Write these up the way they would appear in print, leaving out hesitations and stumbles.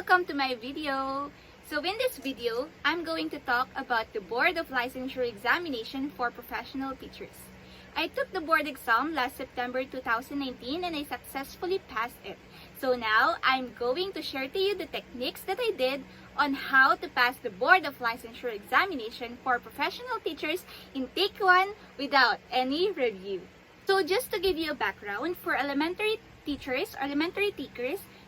Welcome to my video! So in this video, I'm going to talk about the Board of Licensure Examination for Professional Teachers. I took the board exam last September 2019 and I successfully passed it. So now, I'm going to share to you the techniques that I did on how to pass the Board of Licensure Examination for Professional Teachers in Take 1 without any review. So just to give you a background, for elementary teachers,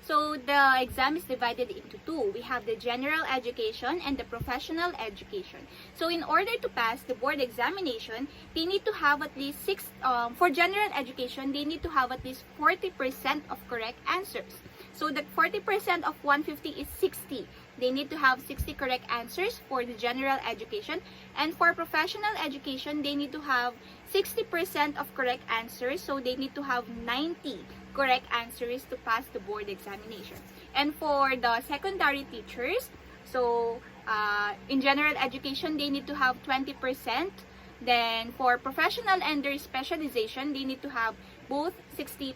so the exam is divided into two. We have the general education and the professional education. So in order to pass the board examination, they need to have at least for general education, they need to have at least 40% of correct answers. So the 40% of 150 is 60. They need to have 60 correct answers for the general education. And for professional education, they need to have 60% of correct answers. So they need to have 90 correct answers to pass the board examination. And for the secondary teachers, so in general education, they need to have 20%. Then for professional and their specialization, they need to have both 60%.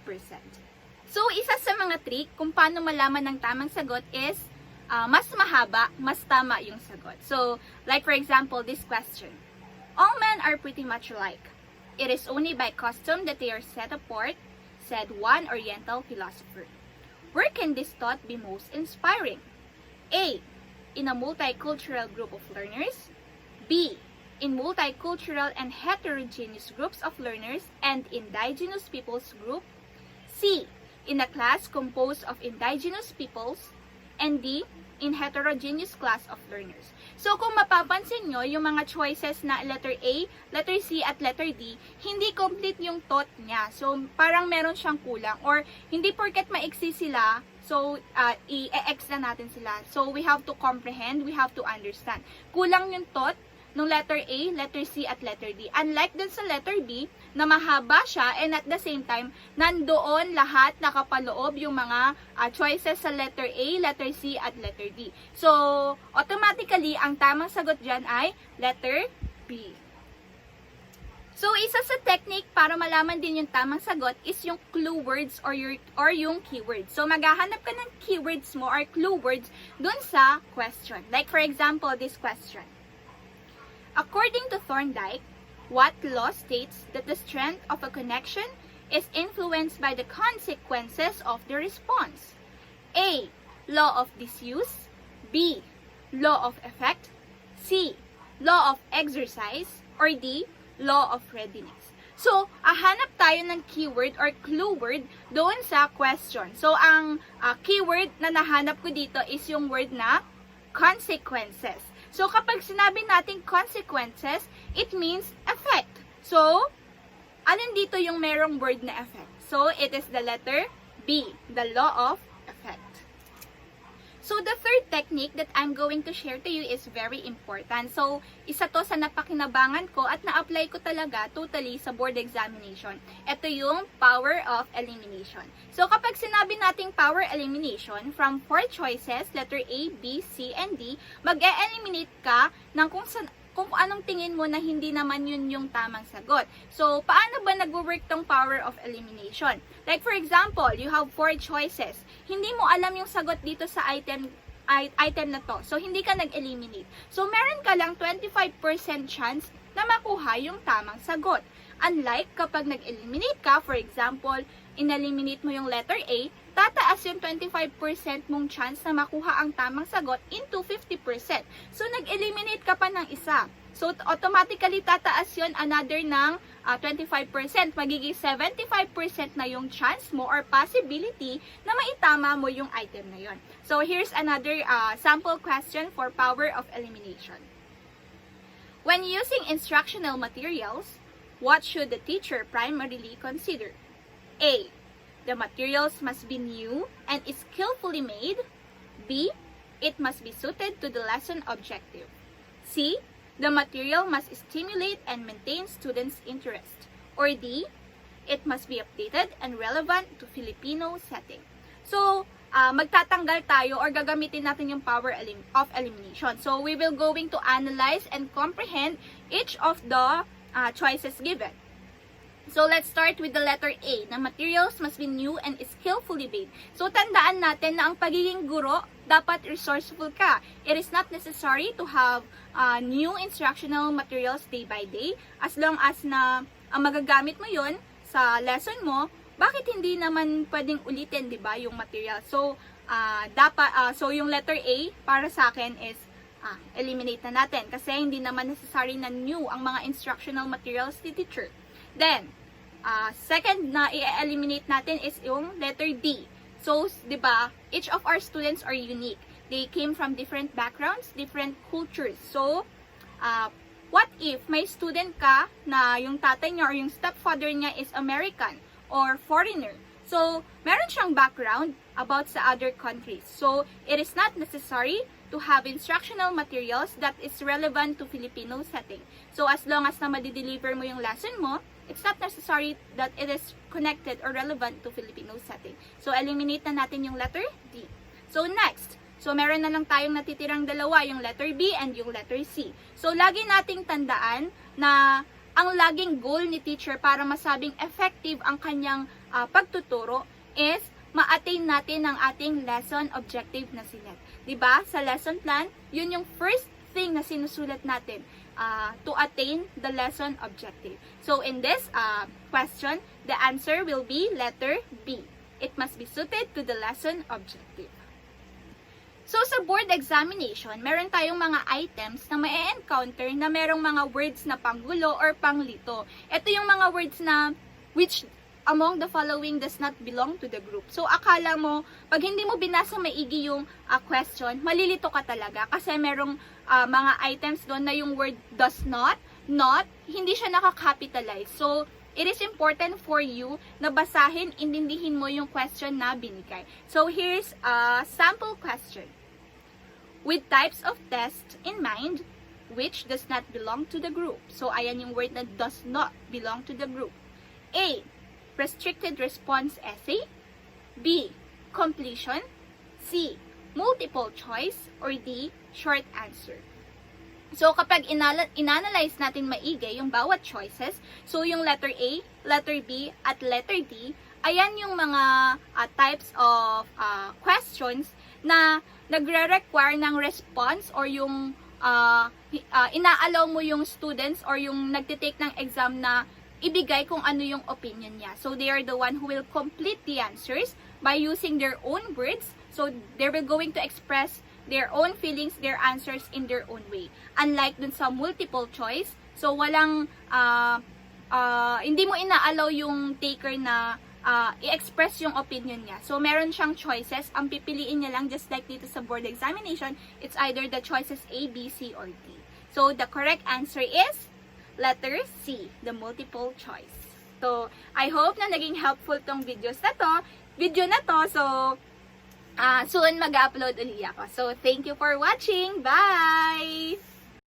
So isa sa mga trick kung paano malaman ng tamang sagot is mas mahaba, mas tama yung sagot. So, like for example, this question. All men are pretty much alike. It is only by custom that they are set apart, said one Oriental philosopher. Where can this thought be most inspiring? A. In a multicultural group of learners. B. In multicultural and heterogeneous groups of learners and indigenous peoples group. C. In a class composed of indigenous peoples. And D. In heterogeneous class of learners. So, kung mapapansin nyo, yung mga choices na letter A, letter C, at letter D, hindi complete yung thought niya. So, parang meron siyang kulang. Or, hindi porket maiksi sila, so, i-X na natin sila. So, we have to comprehend, we have to understand. Kulang yung thought ng letter A, letter C, at letter D. Unlike dun sa letter B, na mahaba siya, and at the same time, nandoon lahat nakapaloob yung mga choices sa letter A, letter C, at letter D. So, automatically, ang tamang sagot dyan ay letter B. So, isa sa technique para malaman din yung tamang sagot is yung clue words or yung keywords. So, maghahanap ka ng keywords mo or clue words dun sa question. Like, for example, this question. According to Thorndike, what law states that the strength of a connection is influenced by the consequences of the response? A. Law of disuse. B. Law of effect. C. Law of exercise. Or D. Law of readiness. So, hanap tayo ng keyword or clue word doon sa question. So, ang keyword na nahanap ko dito is yung word na consequences. So, kapag sinabi natin consequences, it means effect. So, alin dito yung merong word na effect? So, it is the letter B, the law of effect. So, the third technique that I'm going to share to you is very important. So, isa to sa napakinabangan ko at na-apply ko talaga totally sa board examination. Ito yung power of elimination. So, kapag sinabi nating power elimination, from 4 choices, letter A, B, C, and D, mag-e-eliminate ka ng kung anong tingin mo na hindi naman yun yung tamang sagot. So, paano ba nag-work tong power of elimination? Like for example, you have 4 choices. Hindi mo alam yung sagot dito sa item na to. So, hindi ka nag-eliminate. So, meron ka lang 25% chance na makuha yung tamang sagot. Unlike kapag nag-eliminate ka, for example, in-eliminate mo yung letter A, tataas yung 25% mong chance na makuha ang tamang sagot into 50%. So, nag-eliminate ka pa ng isa. So, automatically tataas yun another ng 25%. Magiging 75% na yung chance mo or possibility na maitama mo yung item na yun. So, here's another sample question for power of elimination. When using instructional materials, what should the teacher primarily consider? A. The materials must be new and skillfully made. B. It must be suited to the lesson objective. C. The material must stimulate and maintain students' interest. Or D. It must be updated and relevant to Filipino setting. So, magtatanggal tayo or gagamitin natin yung power of elimination. So, we will going to analyze and comprehend each of the choices given. So, let's start with the letter A, na materials must be new and skillfully made. So, tandaan natin na ang pagiging guro dapat resourceful ka. It is not necessary to have new instructional materials day by day. As long as na magagamit mo yon sa lesson mo, bakit hindi naman pwedeng ulitin, di ba, yung material? So, so yung letter A para sa akin is eliminate na natin kasi hindi naman necessary na new ang mga instructional materials ni teacher. Then, second na i-eliminate natin is yung letter D. So, 'di ba, each of our students are unique. They came from different backgrounds, different cultures. So, what if may student ka na yung tatay niya or yung stepfather niya is American or foreigner? So, meron siyang background about sa other countries. So, it is not necessary to have instructional materials that is relevant to Filipino setting. So, as long as na madideliver mo yung lesson mo, it's not necessary that it is connected or relevant to Filipino setting. So, eliminate na natin yung letter D. So, next. So, meron na lang tayong natitirang dalawa, yung letter B and yung letter C. So, lagi nating tandaan na ang laging goal ni teacher para masabing effective ang kanyang pagtuturo is ma-attain natin ang ating lesson objective na sinet. Diba? Sa lesson plan, yun yung first thing na sinusulat natin to attain the lesson objective. So, in this question, the answer will be letter B. It must be suited to the lesson objective. So, sa board examination, meron tayong mga items na ma-encounter na merong mga words na panggulo or panglito. Ito yung mga words na which among the following does not belong to the group. So, akala mo, pag hindi mo binasa maigi yung question, malilito ka talaga kasi merong mga items doon na yung word does not, hindi siya nakakapitalize. So, it is important for you na basahin, intindihin mo yung question na binigay. So, here's a sample question. With types of tests in mind, which does not belong to the group? So, ayan yung word na does not belong to the group. A, restricted response essay. B, completion. C, multiple choice. Or D, short answer. So, kapag inanalyze natin maigi yung bawat choices, so yung letter A, letter B, at letter D, ayan yung mga types of questions na nagre-require ng response or yung inaalaw mo yung students or yung nagtitake ng exam na ibigay kung ano yung opinion niya. So, they are the one who will complete the answers by using their own words. So, they will going to express their own feelings, their answers in their own way. Unlike dun sa multiple choice, so walang, hindi mo inaalaw yung taker na i-express yung opinion niya. So, meron siyang choices. Ang pipiliin niya lang, just like dito sa board examination, it's either the choices A, B, C, or D. So, the correct answer is letter C, the multiple choice. So, I hope na naging helpful tong video na to. So, soon mag-upload ulit ako. So, thank you for watching. Bye!